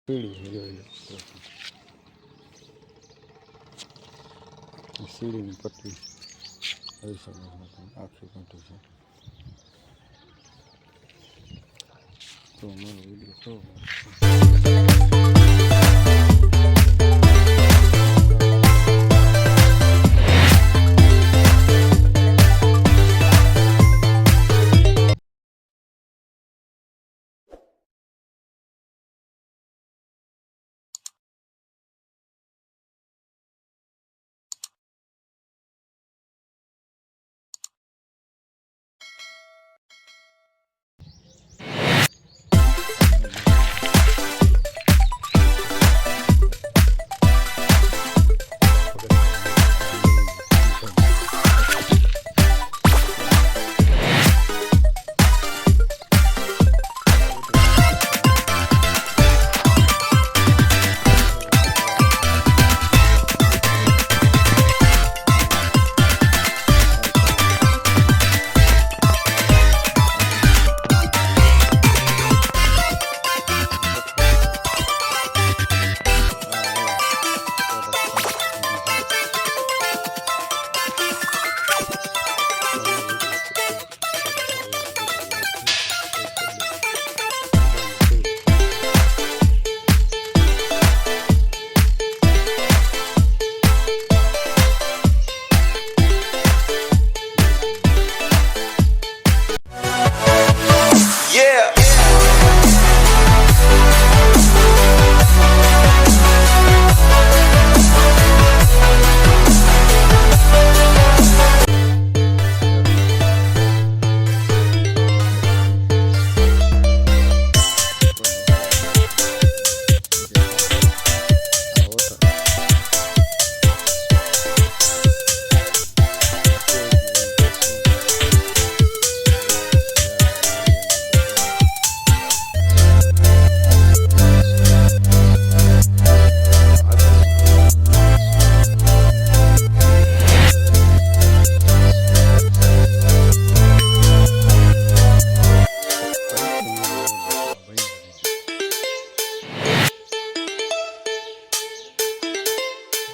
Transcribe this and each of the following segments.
સીડી જોઈ લો સીડીની પટ્ટી જોઈ શકો છો આખી પટ્ટી છે. તો મારો વિડીયો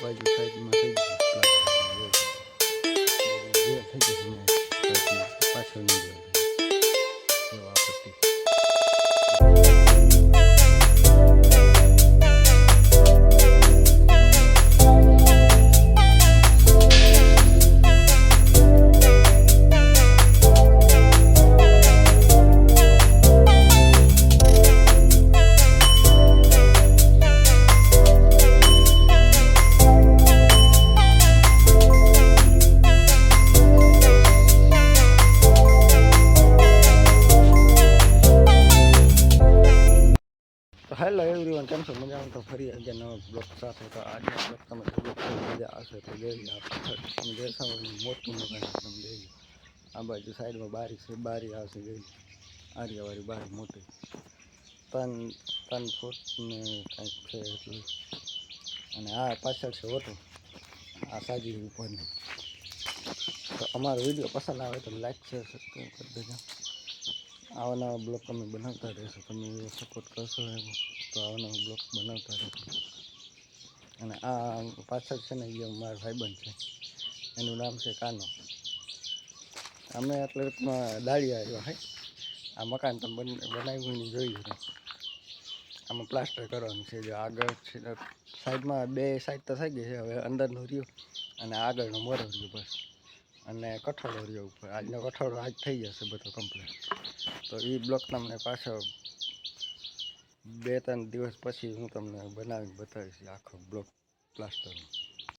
બાજુ સાઈડમાં થઈ ગયું પાછળ હેલો એવરીવન, કેમ છો? મજામાં? તો ફરી આજે નવા બ્લોગ સાથે. તો આજના બ્લોગ તમે મજા આવશે તો જોઈ લો. તમે દેખાવ મોટું મકાન તમે જોઈ લો. આ બાજુ સાઈડમાં બારી છે, બારી આવશે જોઈ લો. આર્યાવાળી બારી મોટી 3 ફૂટ ને કંઈક છે એટલું. અને આ પાછળ છે ઓટો, આ સાજી ઉપરની. તો અમારો વિડીયો પસંદ આવે તો લાઈક શેર સબસ્ક્રાઈબ કરી દેજો. આવા નવા બ્લોગ તમે બનાવતા રહેશો, તમે સપોર્ટ કરશો એવો તો આવા નવા બ્લોગ બનાવતા રહેશો. અને આ પાછળ છે ને એ મારો ભાઈબંધ છે, એનું નામ છે કાનો. અમે એટલે દાળિયા આવ્યા હે. આ મકાન તમે બનાવ્યું જોઈ લીધું. આમાં પ્લાસ્ટર કરવાનું છે. જો આગળ છે સાઈડમાં 2 સાઈડ તો થઈ ગઈ છે, હવે અંદરનું રહ્યું અને આગળનો મોરો રહ્યો બસ. અને કઠોળો રહ્યો ઉપર. આજનો કઠોળો આજ થઈ જશે બધો કમ્પ્લીટ. તો એ બ્લોક તમને પાછો 2-3 દિવસ પછી હું તમને બનાવીને બતાવીશ આખો બ્લોક પ્લાસ્ટરનો.